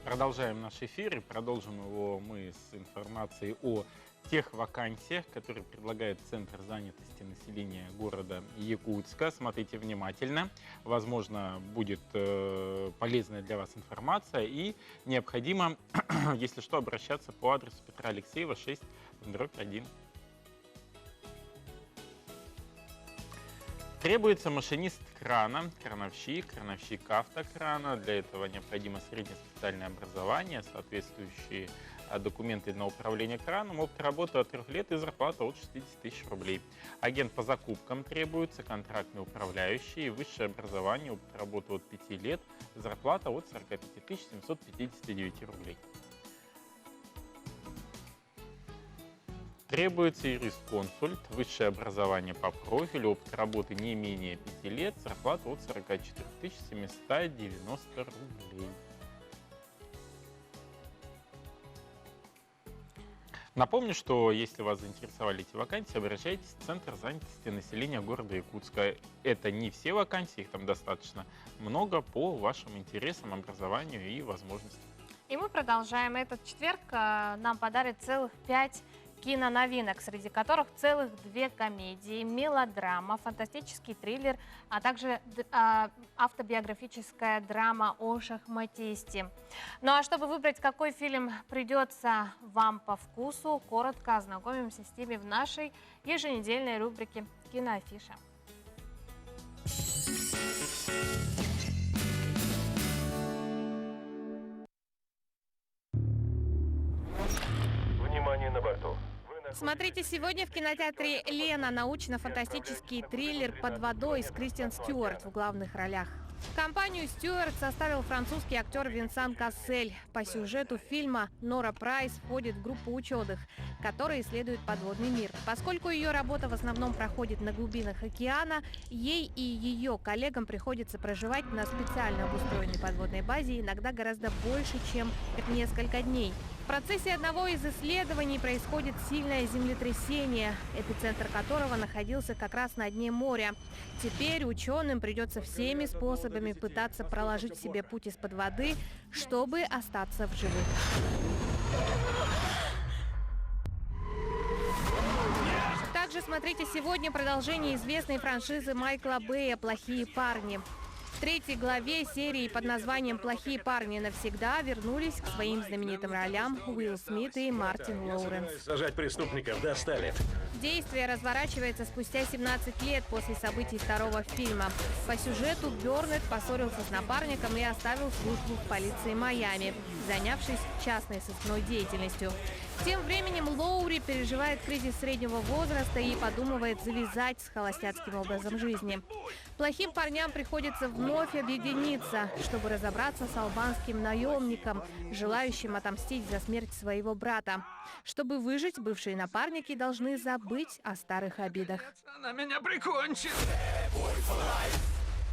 Продолжаем наш эфир и продолжим его мы с информацией о тех вакансиях, которые предлагает Центр занятости населения города Якутска. Смотрите внимательно. Возможно, будет полезная для вас информация. И необходимо, если что, обращаться по адресу Петра Алексеева, 6/1. Требуется машинист крана, крановщик, крановщик автокрана. Для этого необходимо среднее специальное образование, соответствующие документы на управление краном, опыт работы от 3 лет и зарплата от 60 тысяч рублей. Агент по закупкам требуется, контрактный управляющий, высшее образование, опыт работы от 5 лет, зарплата от 45 759 рублей. Требуется юрисконсульт, высшее образование по профилю, опыт работы не менее 5 лет, зарплата от 44 790 рублей. Напомню, что если вас заинтересовали эти вакансии, обращайтесь в Центр занятости населения города Якутска. Это не все вакансии, их там достаточно много по вашим интересам, образованию и возможностям. И мы продолжаем. Этот четверг нам подарит целых 5 киноновинок, среди которых целых 2 комедии, мелодрама, фантастический триллер, а также автобиографическая драма о шахматисте. Ну а чтобы выбрать, какой фильм придется вам по вкусу, коротко ознакомимся с теми в нашей еженедельной рубрике «Киноафиша». Внимание на борту. Смотрите сегодня в кинотеатре «Лена» научно-фантастический триллер «Под водой» с Кристен Стюарт в главных ролях. Компанию Стюарт составил французский актер Винсан Кассель. По сюжету фильма Нора Прайс входит в группу ученых, которые исследуют подводный мир. Поскольку ее работа в основном проходит на глубинах океана, ей и ее коллегам приходится проживать на специально обустроенной подводной базе иногда гораздо больше, чем несколько дней. В процессе одного из исследований происходит сильное землетрясение, эпицентр которого находился как раз на дне моря. Теперь ученым придется всеми способами пытаться проложить себе путь из-под воды, чтобы остаться в живых. Также смотрите сегодня продолжение известной франшизы Майкла Бэя «Плохие парни». В 3-й главе серии под названием «Плохие парни навсегда» вернулись к своим знаменитым ролям Уилл Смит и Мартин Лоуренс. Сажать преступников достали. Действие разворачивается спустя 17 лет после событий 2-го фильма. По сюжету Бёрнетт поссорился с напарником и оставил службу в полиции Майами, занявшись частной сыскной деятельностью. Тем временем Лоури переживает кризис среднего возраста и подумывает завязать с холостяцким образом жизни. Плохим парням приходится вновь объединиться, чтобы разобраться с албанским наемником, желающим отомстить за смерть своего брата. Чтобы выжить, бывшие напарники должны забыть о старых обидах. Она меня прикончит.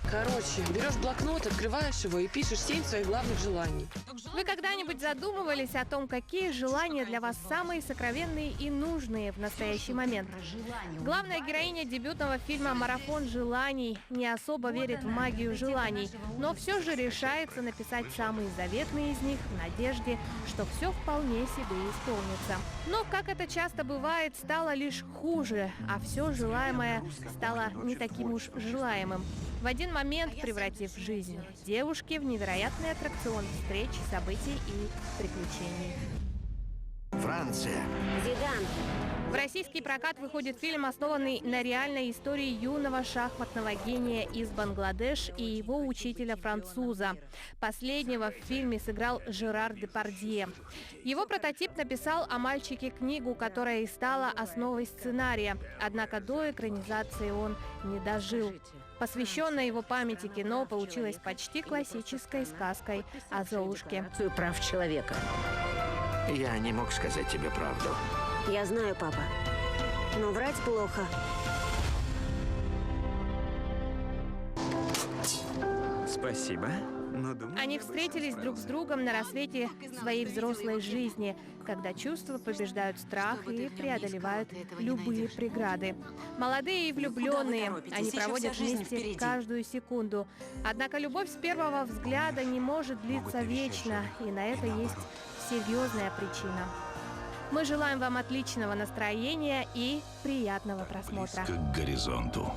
Короче, берешь блокнот, открываешь его и пишешь 7 своих главных желаний. Вы когда-нибудь задумывались о том, какие желания для вас самые сокровенные и нужные в настоящий момент? Главная героиня дебютного фильма «Марафон желаний» не особо верит в магию желаний, но все же решается написать самые заветные из них в надежде, что все вполне себе исполнится. Но, как это часто бывает, стало лишь хуже, а все желаемое стало не таким уж желаемым. В один момент превратив жизнь девушки в невероятный аттракцион встреч, событий и приключений. Франция. Зидан. В российский прокат выходит фильм, основанный на реальной истории юного шахматного гения из Бангладеш и его учителя-француза. Последнего в фильме сыграл Жерар Депардье. Его прототип написал о мальчике книгу, которая и стала основой сценария. Однако до экранизации он не дожил. Посвященное его памяти кино получилось почти классической сказкой о Золушке. Прав человека. Я не мог сказать тебе правду. Я знаю, папа. Но врать плохо. Спасибо. Но думаю, Они встретились друг с другом на рассвете своей взрослой жизни, когда чувства побеждают страх и преодолевают любые преграды. Молодые и влюбленные, они проводят вместе каждую секунду. Однако любовь с первого взгляда не может длиться вечно, и на это есть серьезная причина. Мы желаем вам отличного настроения и приятного просмотра. Близко к горизонту.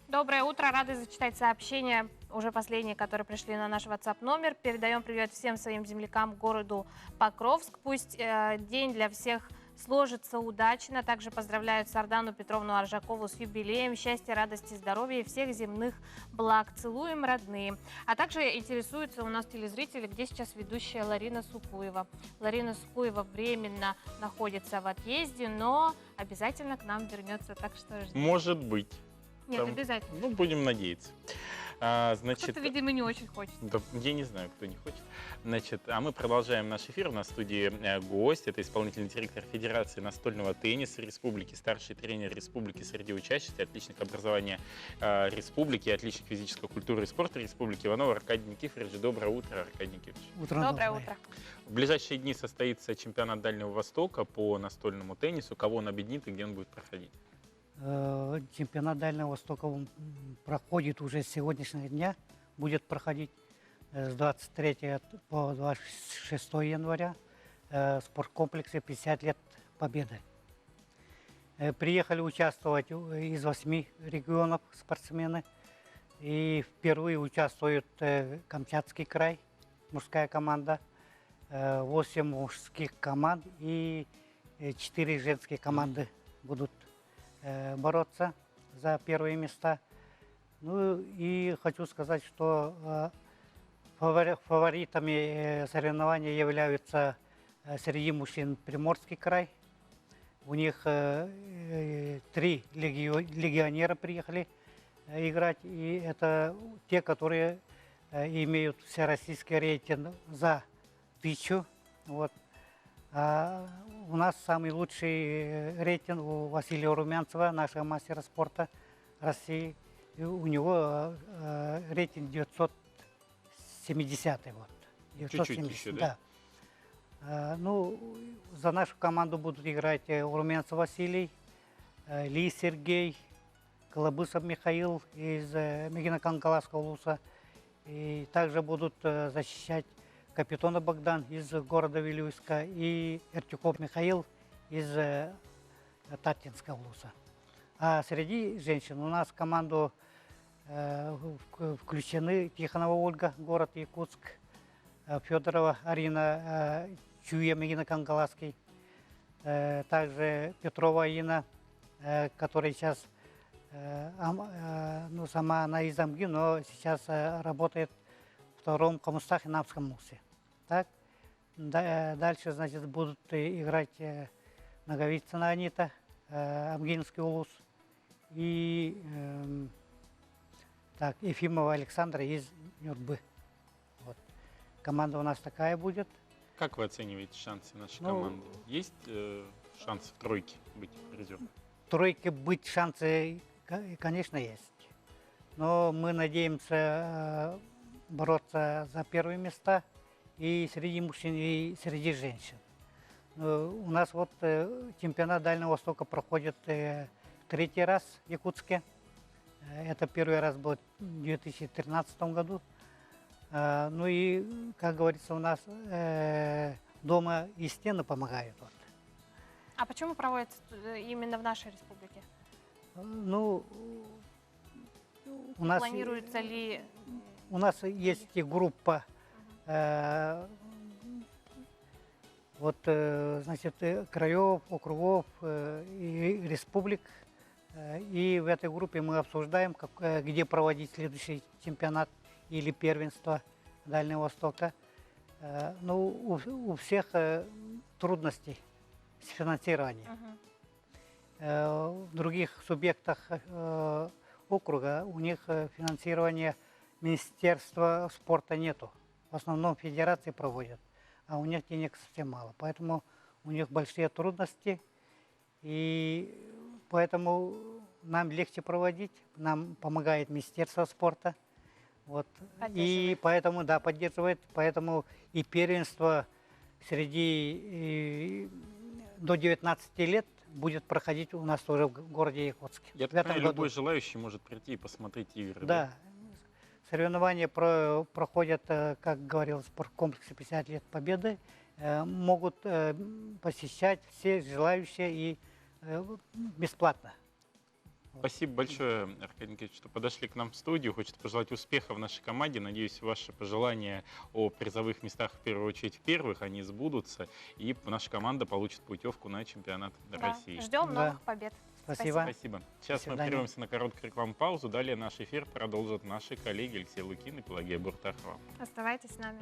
Доброе утро. Рады зачитать сообщения, уже последние, которые пришли на наш WhatsApp номер. Передаем привет всем своим землякам городу Покровск. Пусть день для всех сложится удачно. Также поздравляют Сардану Петровну Аржакову с юбилеем. Счастья, радости, здоровья и всех земных благ. Целуем, родные. А также интересуются у нас телезрители, где сейчас ведущая Ларина Сукуева. Ларина Сукуева временно находится в отъезде, но обязательно к нам вернется. Так что ждем. Может быть. Нет, обязательно. Ну, будем надеяться. Значит, Кто-то, видимо, не очень хочет. Да, я не знаю, кто не хочет. Значит, а мы продолжаем наш эфир. У нас в студии гость. Это исполнительный директор Федерации настольного тенниса Республики, старший тренер Республики среди учащихся, отличник образования Республики, отличник физической культуры и спорта Республики Иванова Аркадий Никифорович. Доброе утро, Аркадий Никифорович. Доброе утро. В ближайшие дни состоится чемпионат Дальнего Востока по настольному теннису. Кого он объединит и где он будет проходить? Чемпионат Дальнего Востока проходит уже с сегодняшнего дня, будет проходить с 23 по 26 января в спорткомплексе 50 лет Победы. Приехали участвовать из 8 регионов спортсмены, и впервые участвует Камчатский край, мужская команда, 8 мужских команд и 4 женские команды будут бороться за первые места. Ну и хочу сказать, что фаворитами соревнований являются среди мужчин Приморский край. У них 3 легионера приехали играть, и это те, которые имеют всероссийский рейтинг за 1000. Вот. А у нас самый лучший рейтинг у Василия Румянцева, нашего мастера спорта России. И у него рейтинг 970. Вот. 970, чуть-чуть еще, да? Да. Ну, за нашу команду будут играть Румянцев Василий, Ли Сергей, Колобысов Михаил из Мегино-Канкаласского улуса. И также будут защищать Капитона Богдан из города Вилюйска и Эртюков Михаил из Татинского улуса. А среди женщин у нас в команду включены Тихонова Ольга, город Якутск, Федорова Арина, Чуя, Мегино-Канкаласский, также Петрова Инна, которая сейчас, ну, сама она из Амги, но сейчас работает в втором Коммустахе-Намском МУСе. Так, дальше, значит, будут играть Наговицына Анита, Амгинский улус, и так, Ефимова Александра из Нюрбы. Вот. Команда у нас такая будет. Как вы оцениваете шансы нашей команды? Есть шансы в тройке быть призером? В тройке быть шансы, конечно, есть. Но мы надеемся бороться за первые места и среди мужчин, и среди женщин. У нас вот чемпионат Дальнего Востока проходит 3-й раз в Якутске. Это первый раз был в 2013 году. Ну и, как говорится, у нас дома и стены помогают. Вот. А почему проводится именно в нашей республике? Ну, у нас планируется ли... У нас есть группа, вот, значит, краев, округов и республик. И в этой группе мы обсуждаем, где проводить следующий чемпионат или первенство Дальнего Востока. Ну, у всех трудности с финансированием. В других субъектах округа у них финансирования Министерства спорта нету. В основном федерации проводят, а у них денег совсем мало. Поэтому у них большие трудности, и поэтому нам легче проводить. Нам помогает Министерство спорта. Вот. И поэтому, да, поддерживает. Поэтому и первенство среди до 19 лет будет проходить у нас тоже в городе Якутске. Я так понимаю, любой желающий может прийти и посмотреть игры. Да. Соревнования проходят, как говорил, в спорткомплексе 50 лет Победы. могут посещать все желающие и бесплатно. Спасибо большое, Аркадий Николаевич, что подошли к нам в студию. Хочется пожелать успеха в нашей команде. Надеюсь, ваши пожелания о призовых местах, в первую очередь, в первых, они сбудутся. И наша команда получит путевку на чемпионат России. Ждем новых побед. Спасибо. Спасибо. Сейчас мы прервемся на короткую рекламную паузу. Далее наш эфир продолжат наши коллеги Алексей Лукин и Пелагея Буртахова. Оставайтесь с нами.